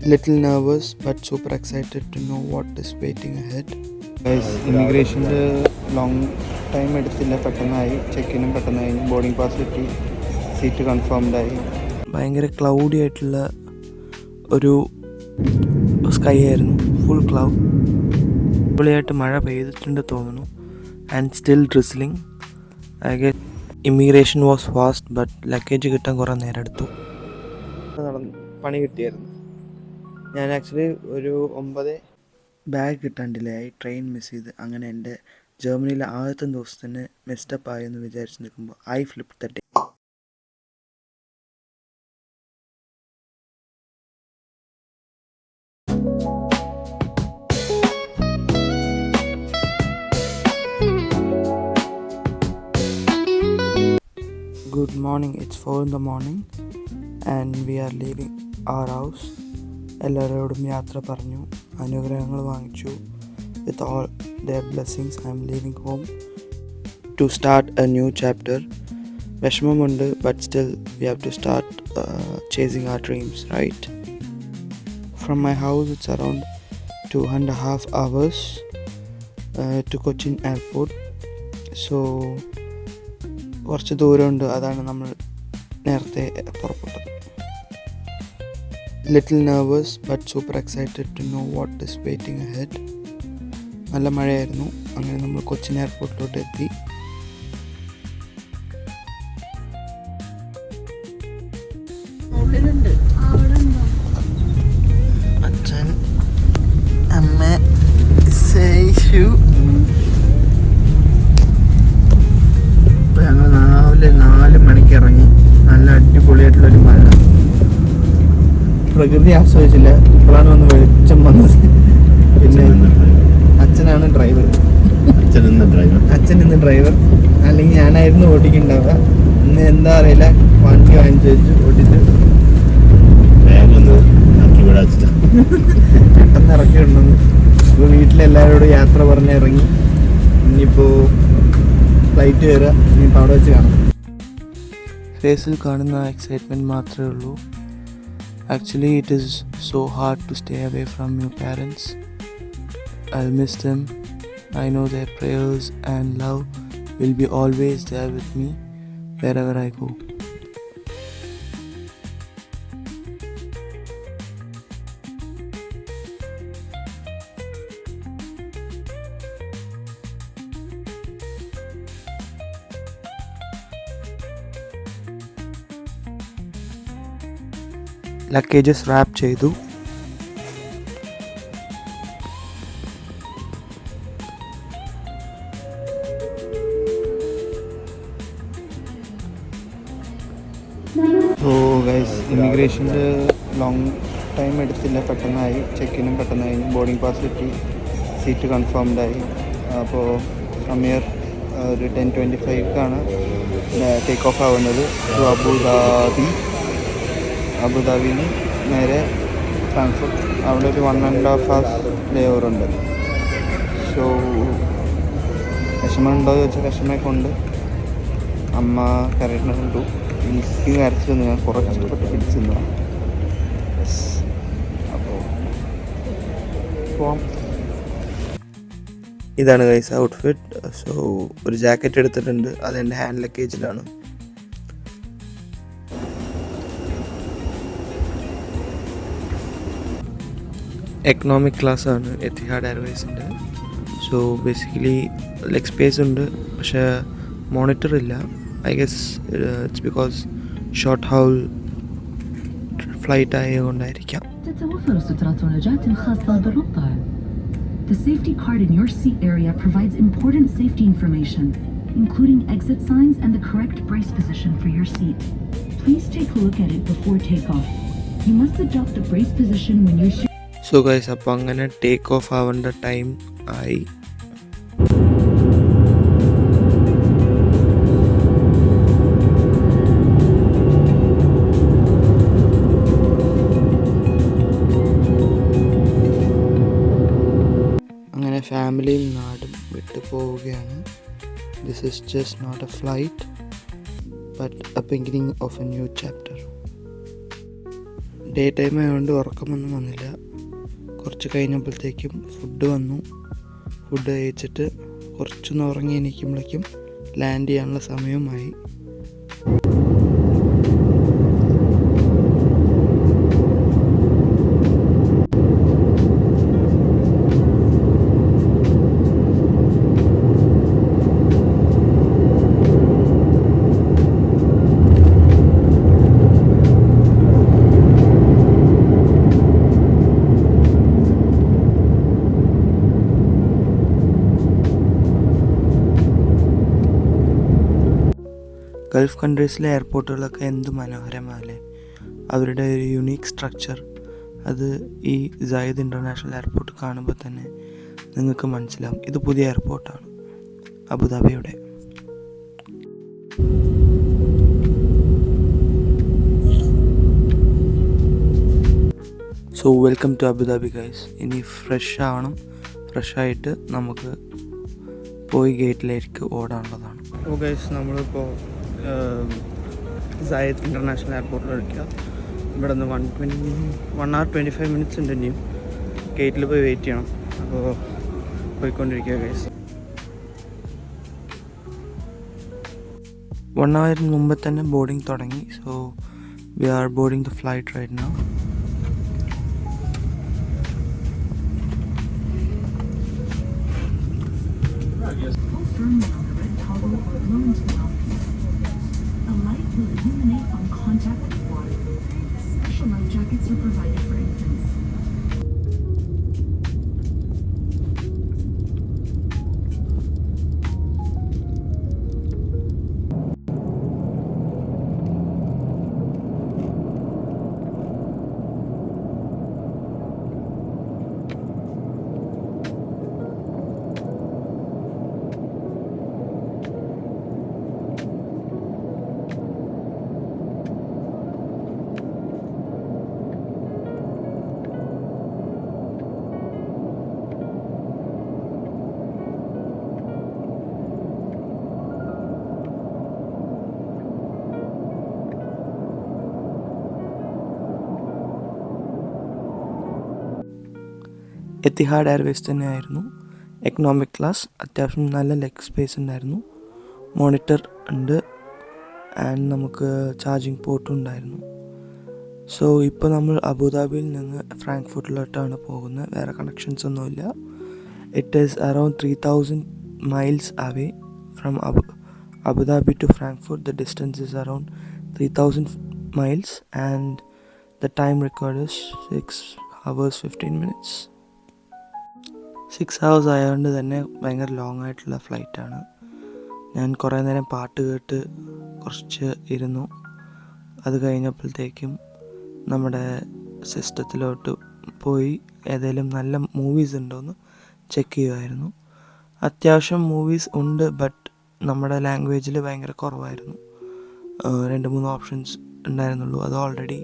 Little nervous but super excited to know what is waiting ahead. Guys, ഇമിഗ്രേഷൻ്റെ long time എടുത്തില്ല, പെട്ടെന്നായി. ചെക്കിനും പെട്ടെന്നായി, ബോർഡിംഗ് പാസ് കിട്ടി, സീറ്റ് കൺഫേംഡ് ആയി. ഭയങ്കര ക്ലൗഡി ആയിട്ടുള്ള ഒരു സ്കൈ ആയിരുന്നു, ഫുൾ ക്ലൗഡ്. അടിപൊളിയായിട്ട് മഴ പെയ്തിട്ടുണ്ട് തോന്നുന്നു. And still drizzling. I guess immigration was fast but luggage കിട്ടാൻ കുറേ നേരം എടുത്തു. പണി കിട്ടിയായിരുന്നു. ഞാൻ ആക്ച്വലി ഒരു 9 ബാഗ് കിട്ടാൻ ഡിലേ ആയി, ട്രെയിൻ മിസ് ചെയ്ത്. അങ്ങനെ എൻ്റെ ജർമ്മനിയിലെ ആദ്യത്തെ ദിവസത്തിന് മിസ്റ്റപ്പ് ആയി എന്ന് വിചാരിച്ച് നിൽക്കുമ്പോൾ I flip the day. Good morning, it's 4 in the morning and we are leaving our house. എല്ലാവരോടും യാത്ര പറഞ്ഞു, അനുഗ്രഹങ്ങൾ വാങ്ങിച്ചു. With all their blessings I am leaving home to start a new chapter. വിഷമമുണ്ട്, but still we have to start chasing our dreams, right? From my house it's around 2.5 hours to Cochin airport. So കുറച്ച് ദൂരമുണ്ട്, അതാണ് നമ്മൾ നേരത്തെ പുറപ്പെട്ടത്. Little nervous but super excited to know what is waiting ahead. നല്ല മഴയായിരുന്നു. അങ്ങനെ നമ്മൾ കൊച്ചിൻ എയർപോർട്ടിലോട്ട് എത്തി. അച്ഛൻ, അമ്മ, സേഷു. ഞങ്ങൾ രാവിലെ 4 മണിക്ക് ഇറങ്ങി. നല്ല അടിപൊളിയായിട്ടുള്ളൊരു മഴ, പ്രകൃതി ആസ്വദിച്ചില്ല. ഇപ്പോഴാണ് വന്ന് വെളിച്ചം വന്നത്. പിന്നെ അച്ഛനാണ് ഡ്രൈവർ. അച്ഛൻ ഇന്ന് ഡ്രൈവർ, അല്ലെങ്കിൽ ഞാനായിരുന്നു ഓടിക്കുന്നുണ്ടാവുക. ഇന്ന് എന്താ അറിയില്ല, വണ്ടി വാങ്ങിച്ചു വെച്ചു, ഓടിച്ച് പെട്ടെന്ന് ഇറക്കി ഉണ്ടെന്ന്. ഇപ്പോൾ വീട്ടിലെല്ലാവരോടും യാത്ര പറഞ്ഞ് ഇറങ്ങി. ഇനിയിപ്പോൾ ഫ്ലൈറ്റ് കയറുക, ഇനിയിപ്പോൾ അവിടെ വെച്ച് കാണാം. ഫേസിൽ കാണുന്ന എക്സൈറ്റ്മെൻറ്റ് മാത്രമേ ഉള്ളൂ. Actually, it is so hard to stay away from your parents. I'll miss them. I know their prayers and love will be always there with me wherever I go. Luggages wrap ചെയ്തു. Oh guys, ഇമിഗ്രേഷൻ്റെ long time എടുത്തില്ല, പെട്ടെന്നായി. ചെക്കിനും പെട്ടെന്നായി, boarding pass കിട്ടി, seat confirmed ആയി. അപ്പോൾ from here ഒരു 10:25 ടേക്ക് ഓഫ് ആവുന്നത് ടു അബുദാബി. അബുദാബിയിൽ നേരെ ഫ്രാങ്ക്ഫർട്ട്. അവിടെ ഒരു 1.5 hours ലേ ഓവർ ഉണ്ട്. സോ വിഷമമുണ്ടോ എന്ന് ചോദിച്ചാൽ വിഷമമൊക്കെ ഉണ്ട്. അമ്മ കരയിട്ടുണ്ട്, എനിക്ക് കരച്ചു തന്നു. ഞാൻ കുറേ കഷ്ടപ്പെട്ട് പിടിച്ചു തന്നതാണ്. അപ്പോൾ പോവാം. ഇതാണ് ഗൈസ് ഔട്ട്ഫിറ്റ്. സോ ഒരു ജാക്കറ്റ് എടുത്തിട്ടുണ്ട്, അതെൻ്റെ ഹാൻഡ് ലഗേജിലാണ്. എക്കണോമിക് ക്ലാസ്സാണ് എത്തിഹാഡ് എയർവേസിൻ്റെ. സോ ബേസിക്കലി ലെഗ് സ്പേസ് ഉണ്ട്, പക്ഷേ മോണിറ്റർ ഇല്ല. I guess it's because short haul flight ആയതുകൊണ്ടായിരിക്കാം. The safety card in your seat area provides important safety information, including exit signs and the correct brace position for your seat. Please take a look at it before takeoff. You must adopt a brace position when you're so guys, അപ്പോൾ അങ്ങനെ take off ആവേണ്ട time ആയി. അങ്ങനെ ഫാമിലിയും നാടും വിട്ടു പോവുകയാണ്. This is just not a flight but a beginning of a new chapter. Day time ആയതുകൊണ്ട് ഉറക്കമൊന്നും വന്നില്ല. കുറച്ച് കഴിഞ്ഞപ്പോഴത്തേക്കും ഫുഡ് വന്നു. ഫുഡ് കഴിച്ചിട്ട് കുറച്ചൊന്ന് ഉറങ്ങി എണീക്കുമ്പോഴേക്കും ലാൻഡ് ചെയ്യാനുള്ള സമയവുമായി. ഗൾഫ് കൺട്രീസിലെ എയർപോർട്ടുകളൊക്കെ എന്ത് മനോഹരമല്ലേ. അവരുടെ ഒരു യുണീക്ക് സ്ട്രക്ചർ അത് ഈ സായിദ് ഇൻ്റർനാഷണൽ എയർപോർട്ട് കാണുമ്പോൾ തന്നെ നിങ്ങൾക്ക് മനസ്സിലാവും. ഇത് പുതിയ എയർപോർട്ടാണ്, അബുദാബിയുടെ. So welcome to Abu Dhabi guys. ഇനി ഫ്രഷ് ആവണം. ഫ്രഷായിട്ട് നമുക്ക് പോയി ഗേറ്റിലേക്ക് ഓടാനുള്ളതാണ്. അപ്പോൾ ഗൈസ് നമ്മളിപ്പോൾ സായിദ് ഇൻ്റർനാഷണൽ എയർപോർട്ടിൽ എടുക്കുക. ഇവിടെ നിന്ന് 1 hour 25 minutes ഉണ്ട്. ഇനിയും ഗേറ്റിൽ പോയി വെയിറ്റ് ചെയ്യണം. അപ്പോൾ പോയിക്കൊണ്ടിരിക്കുക ഗൈസ്. 1 hour മുമ്പ് തന്നെ ബോർഡിങ് തുടങ്ങി. So we are boarding the flight right now. Will illuminate on contact with water. Special life jackets are provided for infants. Etihad Airways തന്നെയായിരുന്നു. Economic class. അത്യാവശ്യം നല്ല ലെഗ് സ്പേസ് ഉണ്ടായിരുന്നു. മോണിറ്റർ ഉണ്ട് and നമുക്ക് charging പോർട്ടും ഉണ്ടായിരുന്നു. So ഇപ്പോൾ നമ്മൾ അബുദാബിയിൽ നിന്ന് ഫ്രാങ്ക്ഫർട്ടിലോട്ടാണ് പോകുന്നത്. വേറെ കണക്ഷൻസ് ഒന്നുമില്ല. It is around 3000 miles away from Abu Dhabi to Frankfurt. The distance is around 3000 miles and the time record is 6 hours 15 minutes. 6 hours ആയതുകൊണ്ട് തന്നെ ഭയങ്കര ലോങ് ആയിട്ടുള്ള ഫ്ലൈറ്റാണ്. ഞാൻ കുറേ നേരം പാട്ട് കേട്ട് കുറച്ച് ഇരുന്നു. അത് കഴിഞ്ഞപ്പോഴത്തേക്കും നമ്മുടെ സിസ്റ്റത്തിലോട്ട് പോയി ഏതെങ്കിലും നല്ല മൂവീസ് ഉണ്ടോയെന്ന് ചെക്ക് ചെയ്യുമായിരുന്നു. അത്യാവശ്യം മൂവീസ് ഉണ്ട്, ബട്ട് നമ്മുടെ ലാംഗ്വേജിൽ ഭയങ്കര കുറവായിരുന്നു. 2-3 ഓപ്ഷൻസ് ഉണ്ടായിരുന്നുള്ളൂ. അത് ഓൾറെഡി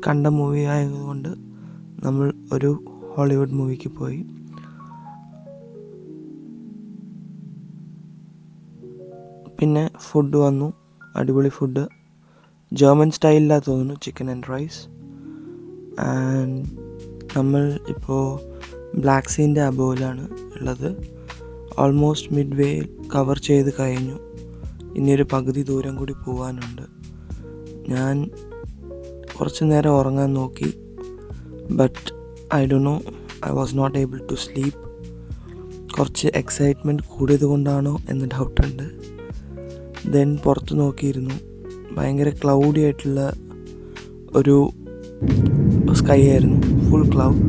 കണ്ട മൂവി ആയതുകൊണ്ട് നമ്മൾ ഒരു ഹോളിവുഡ് മൂവിക്ക് പോയി. പിന്നെ ഫുഡ് വന്നു. അടിപൊളി ഫുഡ്. ജർമ്മൻ സ്റ്റൈലിലാണ് തോന്നുന്നു. Chicken and rice. ആൻഡ് നമ്മൾ ഇപ്പോൾ ബ്ലാക്ക് സീൻ്റെ അബോവിലാണ് ഉള്ളത്. ഓൾമോസ്റ്റ് മിഡ് വേ കവർ ചെയ്ത് കഴിഞ്ഞു. ഇനിയൊരു പകുതി ദൂരം കൂടി പോകാനുണ്ട്. ഞാൻ കുറച്ച് നേരം ഉറങ്ങാൻ നോക്കി, but I don't know, I was not able to sleep. കുറച്ച് എക്സൈറ്റ്മെൻറ്റ് കൂടിയത് കൊണ്ടാണോ എന്ന് ഡൗട്ടുണ്ട്. ദെൻ പുറത്ത് നോക്കിയിരുന്നു. ഭയങ്കര ക്ലൗഡി ആയിട്ടുള്ള ഒരു സ്കൈ ആയിരുന്നു. Full cloud.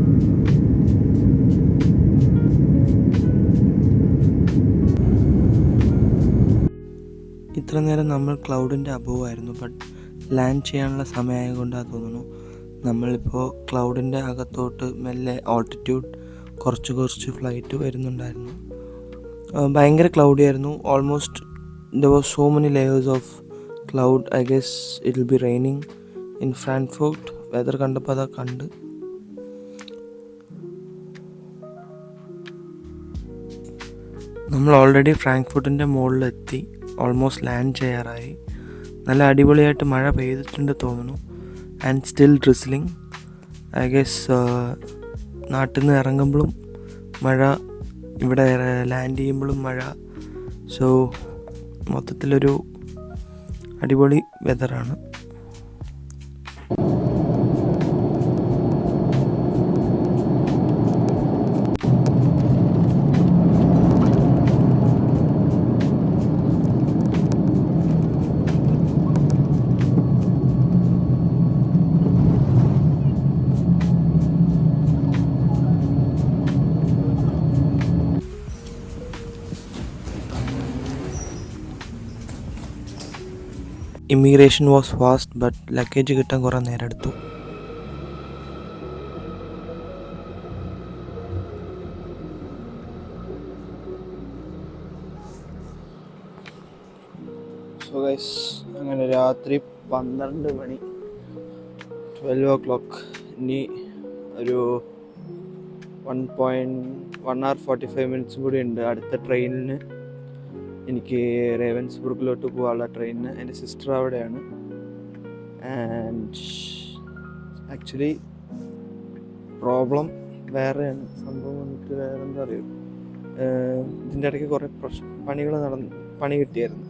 ഇത്ര നേരം നമ്മൾ ക്ലൗഡിൻ്റെ അബോവ് ആയിരുന്നു. ബട്ട് ലാൻഡ് ചെയ്യാനുള്ള സമയമായതുകൊണ്ടാണ് തോന്നുന്നു നമ്മളിപ്പോൾ ക്ലൗഡിൻ്റെ അകത്തോട്ട് മെല്ലെ ഓൾട്ടിറ്റ്യൂഡ് കുറച്ച് ഫ്ലൈറ്റ് വരുന്നുണ്ടായിരുന്നു. ഭയങ്കര ക്ലൗഡി ആയിരുന്നു. Almost there were so many layers of cloud. I guess it will be raining in Frankfurt. weather കണ്ടപ്പോൾ അതാ കണ്ട്. നമ്മൾ ഓൾറെഡി ഫ്രാങ്ക്ഫർട്ടിൻ്റെ മുകളിലെത്തി. ഓൾമോസ്റ്റ് ലാൻഡ് ചെയ്യാറായി. നല്ല അടിപൊളിയായിട്ട് മഴ പെയ്തിട്ടുണ്ട് തോന്നുന്നു. And still drizzling. I guess നാട്ടിൽ നിന്ന് ഇറങ്ങുമ്പോഴും മഴ, ഇവിടെ ലാൻഡ് ചെയ്യുമ്പോഴും മഴ. സോ മൊത്തത്തിലൊരു അടിപൊളി വെതറാണ്. Immigration was fast, but luggage കിട്ടാൻ കുറേ നേരം എടുത്തു. സോ ഗൈസ്, അങ്ങനെ രാത്രി 12 മണി, 12 o'clock. ഇനി ഒരു 1 hour 45 minutes കൂടി ഉണ്ട് അടുത്ത ട്രെയിനിന്. എനിക്ക് റേവൻസ്ബുർഗിലോട്ട് പോകാനുള്ള ട്രെയിനിന്. എൻ്റെ സിസ്റ്റർ അവിടെയാണ്. ആൻഡ് ആക്ച്വലി പ്രോബ്ലം വേറെയാണ്. സംഭവം വന്നിട്ട് വേറെ എന്താ അറിയും, ഇതിൻ്റെ ഇടയ്ക്ക് കുറേ പണി കിട്ടിയായിരുന്നു.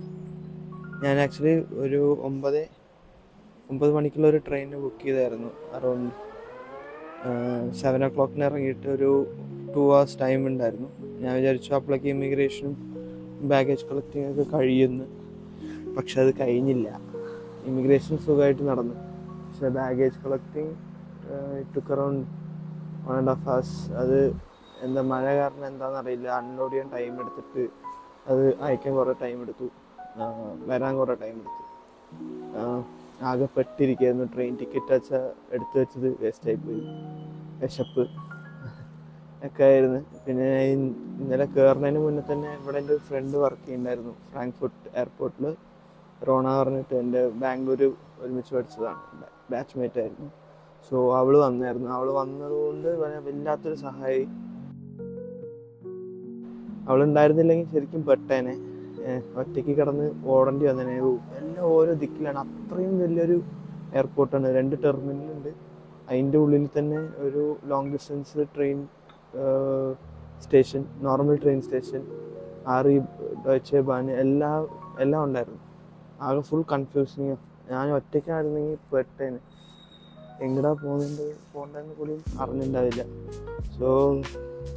ഞാൻ ആക്ച്വലി ഒരു 9 മണിക്കുള്ള ഒരു ട്രെയിന് ബുക്ക് ചെയ്തായിരുന്നു. അറൗണ്ട് 7 o'clock ഇറങ്ങിയിട്ട് ഒരു 2 hours ടൈം ഉണ്ടായിരുന്നു. ഞാൻ വിചാരിച്ചു അപ്പോഴേക്ക് ഇമിഗ്രേഷനും ബാഗേജ് കളക്ടിങ് ഒക്കെ കഴിയുന്നു. പക്ഷെ അത് കഴിഞ്ഞില്ല. ഇമിഗ്രേഷൻ സുഖമായിട്ട് നടന്നു, പക്ഷെ baggage collecting took around 1.5 hours. അത് എന്താ മഴ കാരണം എന്താണെന്നറിയില്ല, അൺലോഡ് ചെയ്യാൻ ടൈം എടുത്തിട്ട് അത് അയക്കാൻ കുറേ ടൈം എടുത്തു, വരാൻ കുറേ ടൈം എടുത്തു. ആകെ പെട്ടിരിക്കുകയായിരുന്നു. ട്രെയിൻ ടിക്കറ്റ് എടുത്തു വെച്ചത് വേസ്റ്റായിപ്പോയി. വിശപ്പ് ഒക്കെ ആയിരുന്നു. പിന്നെ ഇന്നലെ കയറുന്നതിന് മുന്നേ തന്നെ ഇവിടെ എൻ്റെ ഒരു ഫ്രണ്ട് വർക്ക് ചെയ്യുന്നുണ്ടായിരുന്നു ഫ്രാങ്ക്ഫർട്ട് എയർപോർട്ടിൽ. റോണ പറഞ്ഞിട്ട് എൻ്റെ ബാംഗ്ലൂർ ഒരുമിച്ച് പഠിച്ചതാണ്, ബാച്ച്മേറ്റ് ആയിരുന്നു. സോ അവൾ വന്നായിരുന്നു. അവൾ വന്നതുകൊണ്ട് വല്ലാത്തൊരു സഹായി. അവളുണ്ടായിരുന്നില്ലെങ്കിൽ ശരിക്കും പെട്ടേനെ. ഒറ്റയ്ക്ക് കിടന്ന് ഓടേണ്ടി വന്നേനെ. എല്ലാം ഓരോ ദിക്കിലാണ്. അത്രയും വലിയൊരു എയർപോർട്ടാണ്. 2 ടെർമിനലുണ്ട്. അതിൻ്റെ ഉള്ളിൽ തന്നെ ഒരു long distance train station, normal train station, Deutsche Bahn എല്ലാം ഉണ്ടായിരുന്നു. ആകെ ഫുൾ കൺഫ്യൂസിങ്. ഞാൻ ഒറ്റയ്ക്കായിരുന്നെങ്കിൽ പെട്ടേനെ. എങ്ങടാ പോകേണ്ടതെന്ന് കൂടി അറിഞ്ഞിട്ടുണ്ടാവില്ല. സോ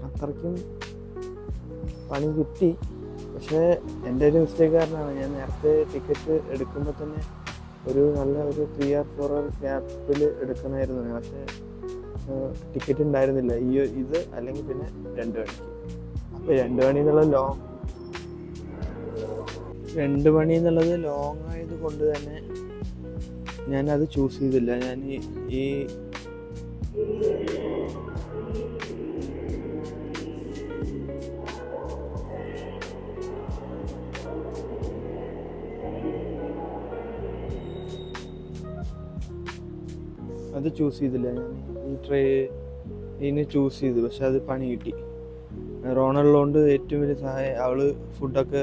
അത്രയ്ക്കും പണി കിട്ടി. പക്ഷേ എൻ്റെ ഒരു മിസ്റ്റേക്ക് കാരണമാണ്. ഞാൻ നേരത്തെ ടിക്കറ്റ് എടുക്കുമ്പോൾ തന്നെ ഒരു 3 or 4 hour ഗ്യാപ്പിൽ എടുക്കണമായിരുന്നു. പക്ഷേ ടിക്കറ്റ് ഉണ്ടായിരുന്നില്ല. ഇത് അല്ലെങ്കിൽ പിന്നെ 2 മണിക്ക്. അപ്പോൾ 2 മണി എന്നുള്ളത് ലോങ് ആയത് കൊണ്ട് തന്നെ ഞാനത് ചൂസ് ചെയ്തില്ല. ഞാൻ ഈ അത് ചൂസ് ചെയ്തില്ല. ഞാൻ ഈ ട്രെയിന് ചൂസ് ചെയ്തു. പക്ഷെ അത് പണി കിട്ടി. റോണുള്ളതുകൊണ്ട് ഏറ്റവും വലിയ സഹായം. അവള് ഫുഡൊക്കെ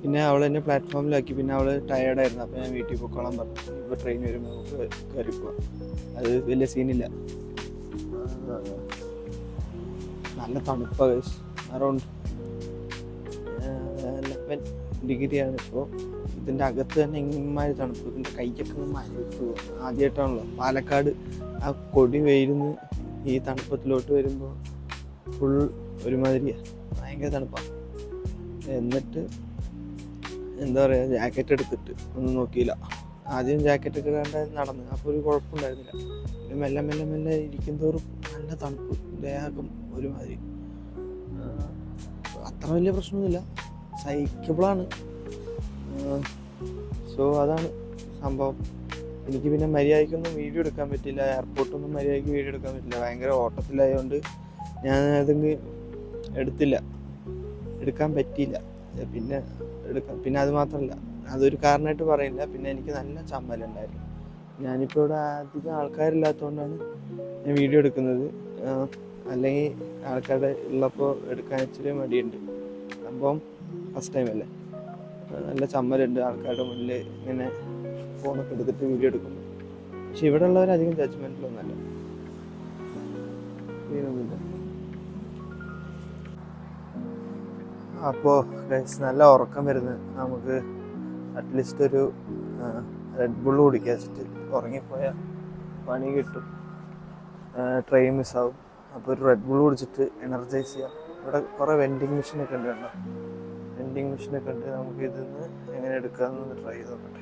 പിന്നെ അവൾ എന്നെ പ്ലാറ്റ്ഫോമിലാക്കി. പിന്നെ അവൾ ടയേർഡായിരുന്നു. അപ്പോൾ ഞാൻ വീട്ടിൽ പോയിക്കോളാൻ പറഞ്ഞു. ഇപ്പോൾ ട്രെയിൻ വരുമ്പോൾ നമുക്ക് കയറി പോവാം, അത് വലിയ സീനില്ല. നല്ല തണുപ്പാണ്. അറൗണ്ട് 11 ഡിഗ്രിയാണ് ഇപ്പോൾ. ഇതിൻ്റെ അകത്ത് തന്നെ ഇങ്ങന്മാര് തണുപ്പ്. ഇതിൻ്റെ കൈക്കൊക്കെ മരവിച്ചു. ആദ്യമായിട്ടാണല്ലോ പാലക്കാട് ആ കൊടി വെയിലിന്ന് ഈ തണുപ്പത്തിലോട്ട് വരുമ്പോൾ ഫുൾ ഒരുമാതിരിയാണ്, ഭയങ്കര തണുപ്പാണ്. എന്നിട്ട് എന്താ പറയുക, ജാക്കറ്റ് എടുത്തിട്ട് ഒന്നും നോക്കിയില്ല. ആദ്യം ജാക്കറ്റ് ഒക്കെ കണ്ട നടന്ന്, അപ്പോൾ ഒരു കുഴപ്പമുണ്ടായിരുന്നില്ല. പിന്നെ മെല്ലെ ഇരിക്കും തോറും നല്ല തണുപ്പ്, ദേഹം ഒരുമാതിരി. അത്ര വലിയ പ്രശ്നമൊന്നുമില്ല, സഹിക്കബിളാണ്. സോ അതാണ് സംഭവം. എനിക്ക് പിന്നെ മര്യാദയ്ക്കൊന്നും വീഡിയോ എടുക്കാൻ പറ്റില്ല. എയർപോർട്ടൊന്നും മര്യാദയ്ക്ക് വീഡിയോ എടുക്കാൻ പറ്റില്ല. ഭയങ്കര ഓട്ടത്തിലായതുകൊണ്ട് ഞാൻ അതെങ്കിൽ എടുക്കാൻ പറ്റിയില്ല. പിന്നെ അത് മാത്രമല്ല, അതൊരു കാരണമായിട്ട് പറയില്ല. പിന്നെ എനിക്ക് നല്ല ചമ്മലുണ്ടായിരുന്നു. ഞാനിപ്പോൾ ഇവിടെ അധികം ആൾക്കാരില്ലാത്തതുകൊണ്ടാണ് ഞാൻ വീഡിയോ എടുക്കുന്നത്. അല്ലെങ്കിൽ ആൾക്കാരുടെ ഉള്ളപ്പോൾ എടുക്കാൻ ഇച്ചിരി മടിയുണ്ട്. സംഭവം ഫസ്റ്റ് ടൈം അല്ലേ, നല്ല ചമ്മലുണ്ട് ആൾക്കാരുടെ മുന്നിൽ ഇങ്ങനെ ഫോണൊക്കെ എടുത്തിട്ട് വീഡിയോ എടുക്കുന്നു. പക്ഷെ ഇവിടെ ഉള്ളവരധികം ജഡ്ജ്മെൻറ്റിലൊന്നുമല്ല, ഇതൊന്നുമില്ല. അപ്പോൾ നല്ല ഉറക്കം വരുന്നത്, നമുക്ക് അറ്റ്ലീസ്റ്റ് ഒരു റെഡ് ബുള്ള് കുടിക്കുക. വെച്ചിട്ട് ഉറങ്ങിപ്പോയാൽ പണി കിട്ടും, ട്രെയിൻ മിസ്സാവും. അപ്പോൾ ഒരു റെഡ് ബുള്ള് കുടിച്ചിട്ട് എനർജൈസ് ചെയ്യാം. ഇവിടെ കുറേ വെൻഡിങ് മെഷീനൊക്കെ ഉണ്ട് കേട്ടോ, വെൻഡിങ് മെഷീനൊക്കെ ഉണ്ട്. നമുക്ക് ഇതിന്ന് എങ്ങനെ എടുക്കാമെന്ന് ട്രൈ ചെയ്ത് നോക്കട്ടെ.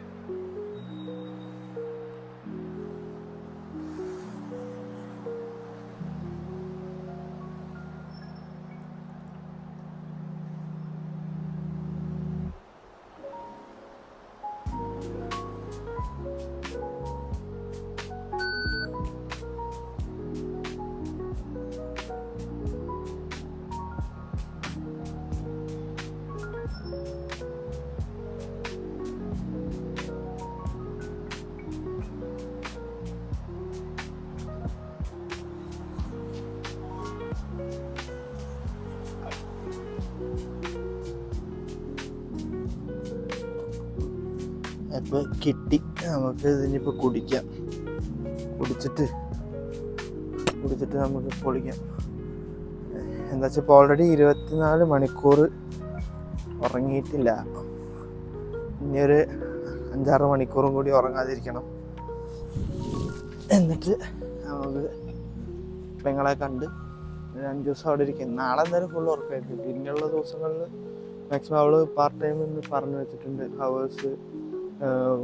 അപ്പോൾ കിട്ടി, നമുക്ക് ഇതിനിപ്പോൾ കുടിക്കാം. കുടിച്ചിട്ട് നമുക്ക് പൊളിക്കാം. എന്താ വെച്ചാൽ ഇപ്പോൾ ഓൾറെഡി 24 മണിക്കൂർ ഉറങ്ങിയിട്ടില്ല. ഇനിയൊരു 5-6 മണിക്കൂറും കൂടി ഉറങ്ങാതിരിക്കണം. എന്നിട്ട് നമുക്ക് പെങ്ങളെ കണ്ട് 5 ദിവസം അവിടെ ഇരിക്കും. നാളെ എന്തായാലും ഫുൾ ഉറക്കമായിരിക്കും. പിന്നെയുള്ള ദിവസങ്ങളിൽ മാക്സിമം അവൾ പാർട്ട് ടൈം എന്ന് പറഞ്ഞു വെച്ചിട്ടുണ്ട്. ഹവേഴ്സ്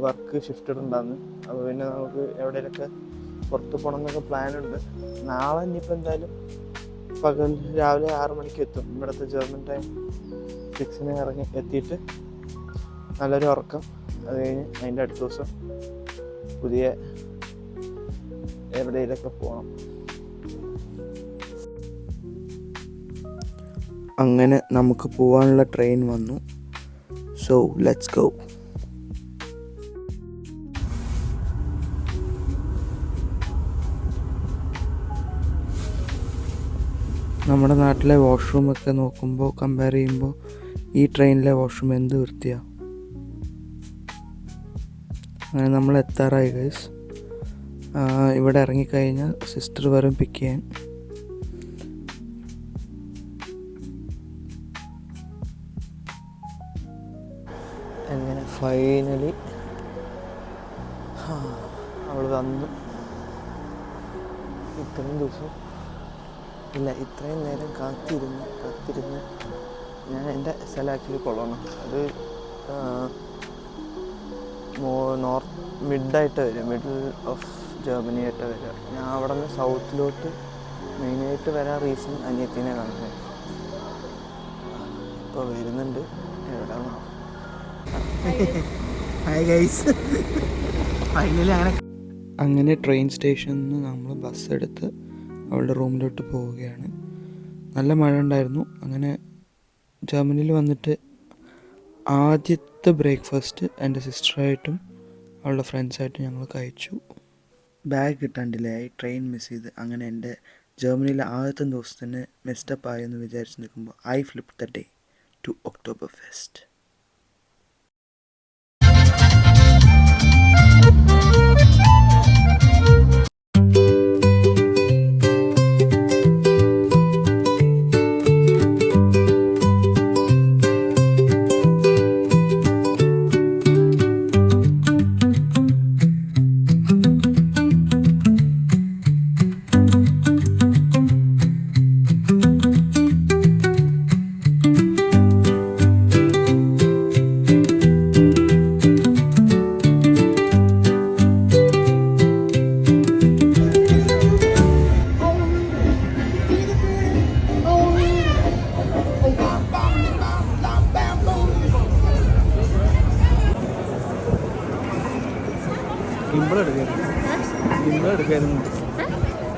വർക്ക് ഷിഫ്റ്റഡ് ഉണ്ടാകുന്നു. അപ്പോൾ പിന്നെ നമുക്ക് എവിടെയൊക്കെ പുറത്ത് പോകണം എന്നൊക്കെ പ്ലാനുണ്ട്. നാളെ ഇനിയിപ്പോൾ എന്തായാലും പകൽ രാവിലെ 6 മണിക്ക് എത്തും. ഇവിടുത്തെ ജർമ്മൻ ടൈം 6 എത്തിയിട്ട് നല്ലൊരു ഉറക്കം. അത് കഴിഞ്ഞ് അതിൻ്റെ അടുത്ത ദിവസം പുതിയ എവിടെയൊക്കെ പോകണം. അങ്ങനെ നമുക്ക് പോകാനുള്ള ട്രെയിൻ വന്നു. So let's go. നമ്മുടെ നാട്ടിലെ വാഷ്റൂമൊക്കെ നോക്കുമ്പോൾ കമ്പയർ ചെയ്യുമ്പോൾ ഈ ട്രെയിനിലെ വാഷ്റൂം എന്ത് വൃത്തിയാണ്. അങ്ങനെ നമ്മൾ എത്താറായി ഗൈസ്. ഇവിടെ ഇറങ്ങിക്കഴിഞ്ഞാൽ സിസ്റ്റർ വരും പിക്ക് ചെയ്യാൻ. അങ്ങനെ ഫൈനലി അവൾ വന്നു. ഇത്രയും ദിവസം ഇല്ല, ഇത്രയും നേരം കാത്തിരുന്ന് ഞാൻ എൻ്റെ സ്ഥലം ആക്ച്വലി കൊള്ളണം. അത് മിഡായിട്ട് വരും, മിഡിൽ ഓഫ് ജർമ്മനി ആയിട്ട് വരിക. ഞാൻ അവിടെ നിന്ന് സൗത്തിലോട്ട് മെയിനായിട്ട് വരാൻ റീസൺ അനിയത്തിനെ കാണുന്നത്. ഇപ്പോൾ വരുന്നുണ്ട്. എവിടെയാണ് അങ്ങനെ ട്രെയിൻ സ്റ്റേഷനിൽ നിന്ന് നമ്മൾ ബസ് എടുത്ത് അവളുടെ റൂമിലോട്ട് പോവുകയാണ്. നല്ല മഴ ഉണ്ടായിരുന്നു. അങ്ങനെ ജർമ്മനിയിൽ വന്നിട്ട് ആദ്യത്തെ ബ്രേക്ക്ഫാസ്റ്റ് എൻ്റെ സിസ്റ്ററായിട്ടും അവളുടെ ഫ്രണ്ട്സായിട്ടും ഞങ്ങൾ കഴിച്ചു. ബാഗ് കിട്ടാണ്ടില്ലേ, ട്രെയിൻ മിസ് ചെയ്ത്. അങ്ങനെ എൻ്റെ ജർമ്മനിയിലെ ആദ്യത്തെ ദിവസത്തിന് മിസ്റ്റപ്പ് ആയെന്ന് വിചാരിച്ച് നിൽക്കുമ്പോൾ I flip the day to Oktoberfest.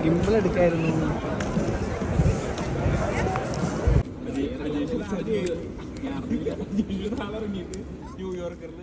Gimbal എടുക്കായിരുന്നു. ന്യൂയോർക്കറിൽ